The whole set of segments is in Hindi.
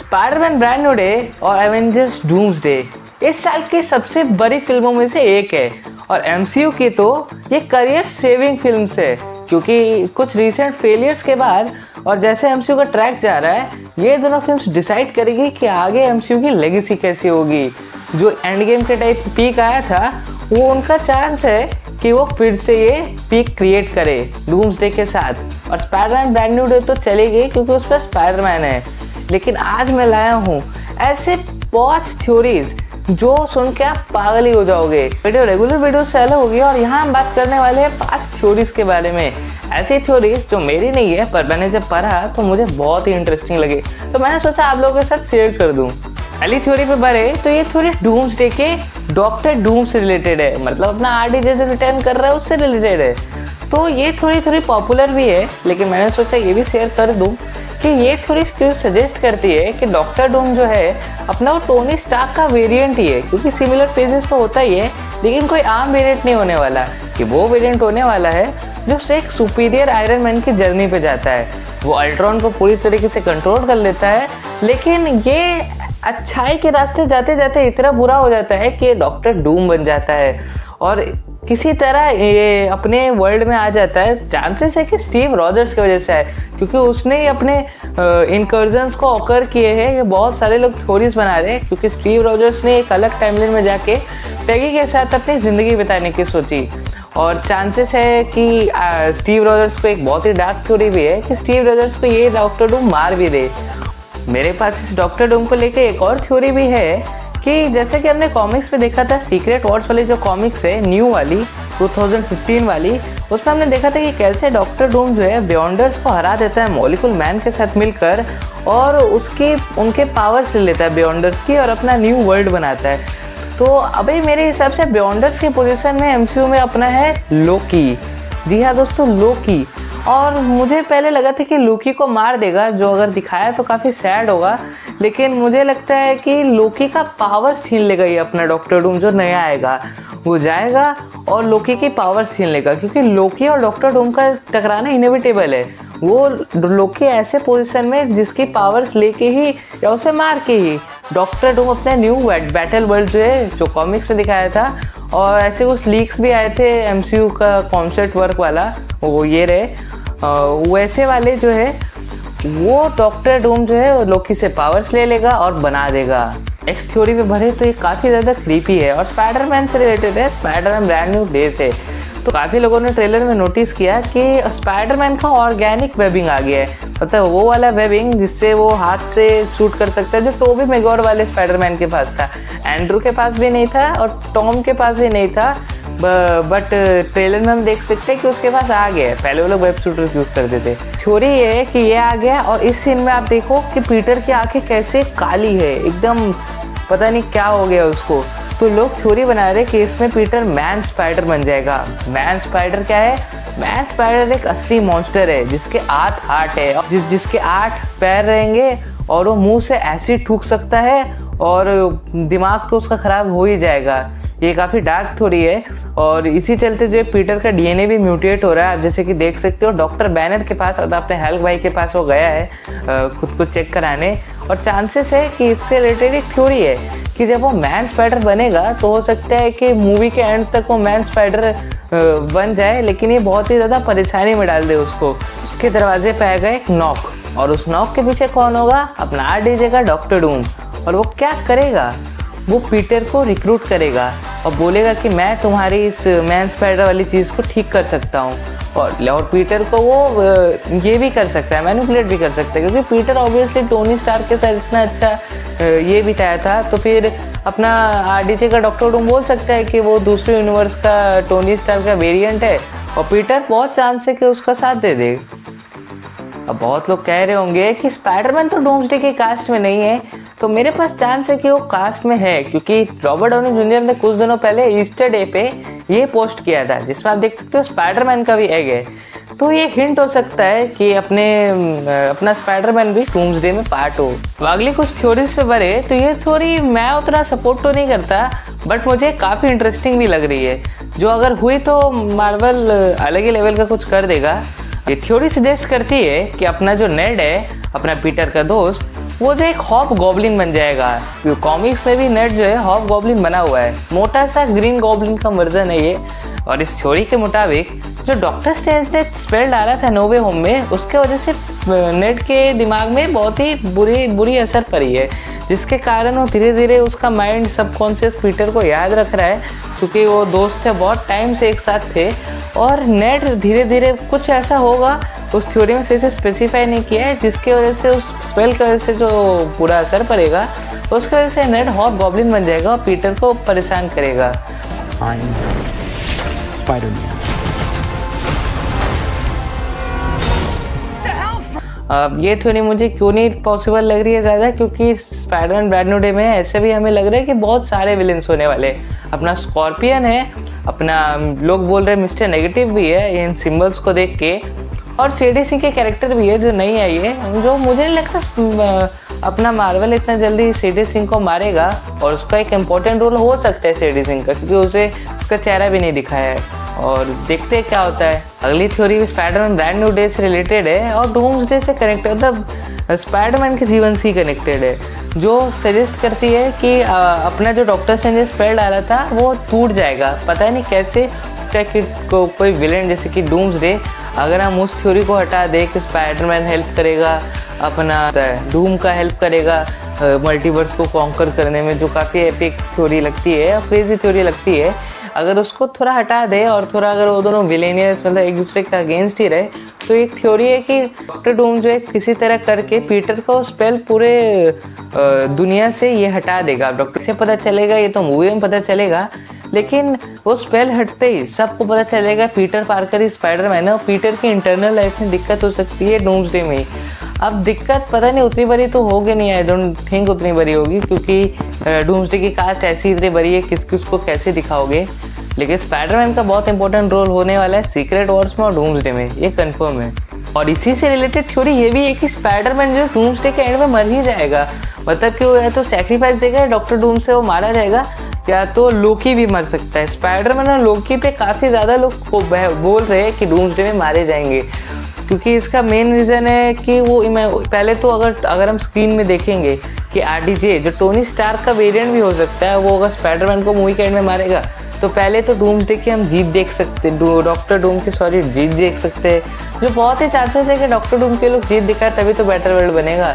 स्पाइडरमैन ब्रांड न्यू डे और एवेंजर्स डूम्सडे इस साल की सबसे बड़ी फिल्मों में से एक है और एमसीयू की तो ये करियर सेविंग फिल्म्स है, क्योंकि कुछ रीसेंट फेलियर्स के बाद और जैसे एमसीयू का ट्रैक जा रहा है, ये दोनों फिल्म्स डिसाइड करेगी कि आगे एमसीयू की लेगेसी कैसी होगी। जो एंड गेम के टाइप पीक आया था, वो उनका चांस है कि वो फिर से ये पीक क्रिएट करे डूम्सडे के साथ। और स्पाइडरमैन ब्रांड न्यू डे तो चलेगी क्योंकि उस पर स्पाइडरमैन है, लेकिन आज मैं लाया हूँ ऐसे 5 थ्योरीज जो सुन के आप पागल ही हो जाओगे। वीडियो रेगुलर वीडियो से अलग होगी और यहाँ हम बात करने वाले हैं 5 थ्योरीज के बारे में। ऐसी थ्योरीज जो मेरी नहीं है, पर मैंने जब पढ़ा तो मुझे बहुत ही इंटरेस्टिंग लगे, तो मैंने सोचा आप लोगों के साथ शेयर कर दूँ। पहली थ्योरी पे बढ़े तो ये थ्योरी डूम्सडे के डॉक्टर डूम से रिलेटेड है, मतलब अपना आरडीजे जो रिटर्न कर रहा है उससे रिलेटेड है। तो ये थोड़ी पॉपुलर भी है, लेकिन मैंने सोचा ये भी शेयर कर दूँ कि ये थ्योरी क्यों सजेस्ट करती है कि डॉक्टर डूम जो है अपना वो टोनी स्टार्क का वेरिएंट ही है, क्योंकि सिमिलर फेजेस तो होता ही है, लेकिन कोई आम वेरिएंट नहीं होने वाला, कि वो वेरिएंट होने वाला है जो एक सुपीरियर आयरन मैन की जर्नी पे जाता है। वो अल्ट्रॉन को पूरी तरीके से कंट्रोल कर लेता है, लेकिन ये अच्छाई के रास्ते जाते जाते इतना बुरा हो जाता है कि डॉक्टर डूम बन जाता है और किसी तरह ये अपने वर्ल्ड में आ जाता है। चांसेस है कि स्टीव रॉजर्स की वजह से है, क्योंकि उसने ही अपने इनकर्जन्स को ऑकर किए हैं। ये बहुत सारे लोग थ्योरीज बना रहे हैं, क्योंकि स्टीव रॉजर्स ने एक अलग टाइमलाइन में जाके पैगी के साथ अपनी ज़िंदगी बिताने की सोची। और चांसेस है कि स्टीव रॉजर्स को एक बहुत ही डार्क थ्योरी भी है कि स्टीव रॉजर्स को ये डॉक्टर डूम मार भी दे। मेरे पास इस डॉक्टर डूम को लेके एक और थ्योरी भी है कि जैसे कि हमने कॉमिक्स पे देखा था, सीक्रेट वॉर्स वाली जो कॉमिक्स है न्यू वाली 2015 वाली, उसमें हमने देखा था कि कैसे डॉक्टर डूम जो है बियॉन्डर्स को हरा देता है मॉलिक्यूल मैन के साथ मिलकर, और उनके पावर्स ले लेता है बियॉन्डर्स की और अपना न्यू वर्ल्ड बनाता है। तो अभी मेरे हिसाब से बियॉन्डर्स की पोजीशन में एमसीयू में अपना है लोकी। जी हाँ दोस्तों, लोकी। और मुझे पहले लगा था कि लोकी को मार देगा, जो अगर दिखाया तो काफ़ी सैड होगा, लेकिन मुझे लगता है कि लोकी का पावर छीन लेगा ये अपना डॉक्टर डूम जो नया आएगा। वो जाएगा और लोकी की पावर छीन लेगा, क्योंकि लोकी और डॉक्टर डूम का टकराना इनएविटेबल है। वो लोकी ऐसे पोजीशन में जिसकी पावर्स लेके ही या उसे मार के ही डॉक्टर डूम अपने न्यू बैटल वर्ल्ड जो है, जो कॉमिक्स में दिखाया था, और ऐसे कुछ लीक्स भी आए थे एमसीयू का कॉन्सेप्ट वर्क वाला, वो ये रहे वैसे वाले जो है, वो डॉक्टर डूम जो है लोकी से पावर्स ले लेगा और बना देगा। नेक्स्ट थ्योरी पे बढ़े तो ये काफ़ी ज़्यादा क्रीपी है और स्पाइडरमैन से रिलेटेड है, स्पाइडरमैन ब्रांड न्यू डे से। तो काफ़ी लोगों ने ट्रेलर में नोटिस किया कि स्पाइडरमैन का ऑर्गेनिक वेबिंग आ गया है, मतलब वो वाला वेबिंग जिससे वो हाथ से शूट कर सकता है, जो टोबी मैगवायर वाले स्पाइडरमैन के पास था। एंड्रू के पास भी नहीं था और टॉम के पास भी नहीं था, बट ट्रेलर में हम देख सकते हैं कि उसके पास आ गया है। पहले वो लोग वेब शूटर्स यूज़ करते थे। थ्योरी ये है कि ये आ गया, और इस सीन में आप देखो कि पीटर की आंखें कैसे काली है, एकदम पता नहीं क्या हो गया उसको। तो लोग थ्योरी बना रहे कि इसमें पीटर मैन स्पाइडर बन जाएगा। मैन स्पाइडर क्या है? मैन स्पाइडर एक असली मॉन्स्टर है जिसके 8 हाथ है, जिसके 8 पैर रहेंगे, और वो मुंह से एसिड थूक सकता है और दिमाग तो उसका ख़राब हो ही जाएगा। ये काफ़ी डार्क थ्योरी है, और इसी चलते जो है पीटर का डीएनए भी म्यूटेट हो रहा है। आप जैसे कि देख सकते हो डॉक्टर बैनर के पास और अपने हल्क भाई के पास वो गया है खुद को चेक कराने, और चांसेस है कि इससे रिलेटेड एक थ्योरी है कि जब वो मैन स्पाइडर बनेगा तो हो सकता है कि मूवी के एंड तक वो मैन स्पाइडर बन जाए, लेकिन ये बहुत ही ज़्यादा परेशानी में डाल दे उसको। उसके दरवाजे पे आएगा एक नॉक, और उस नॉक के पीछे कौन होगा? अपना आरडीजे का डॉक्टर डूम। और वो क्या करेगा? वो पीटर को रिक्रूट करेगा और बोलेगा कि मैं तुम्हारी इस मैन स्पाइडर वाली चीज़ को ठीक कर सकता हूँ, और पीटर को वो ये भी कर सकता है, मैनिपुलेट भी कर सकता है, क्योंकि पीटर ऑब्वियसली टोनी स्टार्क के साथ इतना अच्छा ये बिताया था। तो फिर अपना आरडीजे का डॉक्टर डूम बोल सकता है कि वो दूसरे यूनिवर्स का टोनी स्टार्क का वेरिएंट है, और पीटर बहुत चांस है कि उसका साथ दे दे। अब बहुत लोग कह रहे होंगे कि स्पाइडरमैन तो डूम्सडे के कास्ट में नहीं है, तो मेरे पास चांस है कि वो कास्ट में है, क्योंकि रॉबर्ट डाउनी जूनियर ने कुछ दिनों पहले ईस्टर डे पे ये पोस्ट किया था, जिसमें आप देख सकते हो स्पाइडरमैन का भी एग है। तो ये हिंट हो सकता है कि अपना स्पाइडरमैन भी डूम्सडे में पार्ट हो। अगली कुछ थ्योरीज पे बढ़े तो ये थ्योरी मैं उतना सपोर्ट तो नहीं करता, बट मुझे काफ़ी इंटरेस्टिंग भी लग रही है, जो अगर हुई तो मार्वल अलग ही लेवल का कुछ कर देगा। ये थ्योरी सजेस्ट करती है कि अपना जो नेड है, अपना पीटर का दोस्त, वो जो एक हॉब गॉब्लिन बन जाएगा। कॉमिक्स में भी नेड जो है हॉब गॉब्लिन बना हुआ है, मोटा सा ग्रीन गॉब्लिन का वर्जन है ये। और इस थ्योरी के मुताबिक जो डॉक्टर स्ट्रेंज ने स्पेल डाला था नो वे होम में, उसके वजह से नेड के दिमाग में बहुत ही बुरी असर पड़ी है, जिसके कारण वो धीरे धीरे उसका माइंड सबकॉन्शियस पीटर को याद रख रहा है, क्योंकि वो दोस्त थे, बहुत टाइम से एक साथ थे। और नेड धीरे धीरे कुछ ऐसा होगा, उस थ्योरी में से स्पेसिफाई नहीं किया है, जिसकी वजह से उस स्पेल की वजह से जो पूरा असर पड़ेगा, उसकी वजह से नेड हॉब गॉब्लिन बन जाएगा और पीटर को परेशान करेगा। स्पाइडरमैन। अब ये थ्योरी मुझे क्यों नहीं पॉसिबल लग रही है ज़्यादा, क्योंकि स्पाइडरमैन ब्रैंड न्यू डे में ऐसे भी हमें लग रहा है कि बहुत सारे विलेंस होने वाले। अपना स्कॉर्पियन है, अपना लोग बोल रहे हैं मिस्टर नेगेटिव भी है इन सिंबल्स को देख के, और सीडीसी के कैरेक्टर भी है जो नहीं आई है, जो मुझे नहीं लगता अपना मार्वल इतना जल्दी सीडी सिंह को मारेगा। और उसका एक इम्पोर्टेंट रोल हो सकता है सीडी सिंह का, क्योंकि उसे उसका चेहरा भी नहीं दिखाया है, और देखते हैं क्या होता है। अगली theory Spiderman brand new day से रिलेटेड है और डूम्सडे से कनेक्टेड, मतलब स्पाइडरमैन के जीवन से कनेक्टेड है, जो सजेस्ट करती है कि अपना जो डॉक्टर स्ट्रेंज ने स्पेल डाला था वो टूट जाएगा, पता नहीं कैसे। कि कोई विलेन जैसे कि डूम्सडे, अगर हम उस थ्योरी को हटा दें कि स्पाइडरमैन हेल्प करेगा, अपना डूम का हेल्प करेगा मल्टीवर्स को कॉन्कर करने में, जो काफ़ी एपिक थ्योरी लगती है और क्रेजी थ्योरी लगती है, अगर उसको थोड़ा हटा दे और थोड़ा अगर वो दोनों विलेनियस मतलब एक दूसरे के अगेंस्ट ही रहे, तो एक थ्योरी है कि डॉक्टर डूम जो है किसी तरह करके पीटर को स्पेल पूरे दुनिया से ये हटा देगा। डॉक्टर से पता चलेगा, ये तो मूवी में पता चलेगा, लेकिन वो स्पेल हटते ही सबको पता चलेगा पीटर पार्कर ही स्पाइडरमैन है, और पीटर की इंटरनल लाइफ में दिक्कत हो सकती है डूम्सडे में। अब दिक्कत पता नहीं उतनी बड़ी तो होगी नहीं, आई डोंट थिंक उतनी बड़ी होगी, क्योंकि डूम्सडे की कास्ट ऐसी इतनी बड़ी है, किस किस को कैसे दिखाओगे। लेकिन स्पाइडरमैन का बहुत इंपॉर्टेंट रोल होने वाला है सीक्रेट वॉर्स में और डूम्सडे में, ये कंफर्म है। और इसी से रिलेटेड थ्योरी ये भी है कि स्पाइडरमैन जो डूम्सडे के एंड में मर ही जाएगा, मतलब कि वो या तो सैक्रिफाइस देगा, डॉक्टर डूम से वो मारा जाएगा, या तो लोकी भी मर सकता है। स्पाइडरमैन और लोकी पे काफ़ी ज़्यादा लोग बोल रहे हैं कि डूम्सडे में मारे जाएंगे, क्योंकि इसका मेन रीज़न है कि वो पहले तो अगर हम स्क्रीन में देखेंगे कि आरडीजे जो टोनी स्टार्क का वेरिएंट भी हो सकता है, वो अगर स्पाइडरमैन को मूवी के एंड में मारेगा, तो पहले तो डूम्सडे की हम जीत देख सकते, डॉक्टर डूम की जीत देख सकते हैं, जो बहुत ही चांसेस है कि डॉक्टर डूम के लोग जीत दिखाए, तभी तो बेटर वर्ल्ड बनेगा।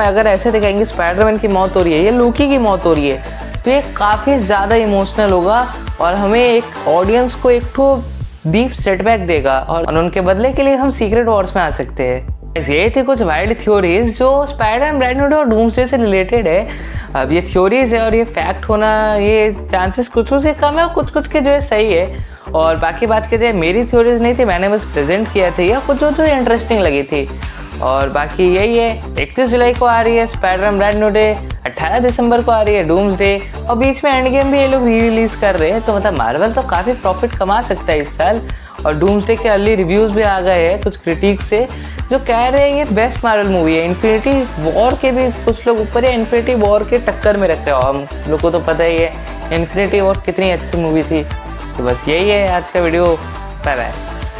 अगर ऐसे दिखाएंगे स्पाइडरमैन की मौत हो रही है या लोकी की मौत हो रही है, तो ये काफ़ी ज़्यादा इमोशनल होगा और हमें एक ऑडियंस को एक तो डीप सेटबैक देगा, और उनके बदले के लिए हम सीक्रेट वॉर्स में आ सकते हैं। ये थी कुछ वाइल्ड थ्योरीज जो स्पाइडरमैन ब्रैंड न्यू डे और डूम्सडे से रिलेटेड है। अब ये थ्योरीज है और ये फैक्ट होना, ये चांसेस कुछ से कम है और कुछ के जो है सही है। और बाकी बात की जाए, मेरी थ्योरीज नहीं थी, मैंने बस प्रेजेंट किया था या कुछ जो इंटरेस्टिंग लगी थी। और बाकी यही है, 31 जुलाई को आ रही है स्पाइडरमैन ब्रैंड न्यू डे, 18 दिसंबर को आ रही है डूम्सडे, और बीच में एंड गेम भी ये लोग री रिलीज कर रहे हैं, तो मतलब मार्वल तो काफ़ी प्रॉफिट कमा सकता है इस साल। और डूम्सडे के अर्ली रिव्यूज़ भी आ गए हैं कुछ क्रिटिक्स से, जो कह रहे हैं ये बेस्ट मार्वल मूवी है। इन्फिनिटी वॉर के भी कुछ लोग ऊपर है, इन्फिनिटी वॉर के टक्कर में रखते हो, हम लोग को तो पता ही है इन्फिनिटी वॉर कितनी अच्छी मूवी थी। तो बस यही है आज का वीडियो, बाय बाय।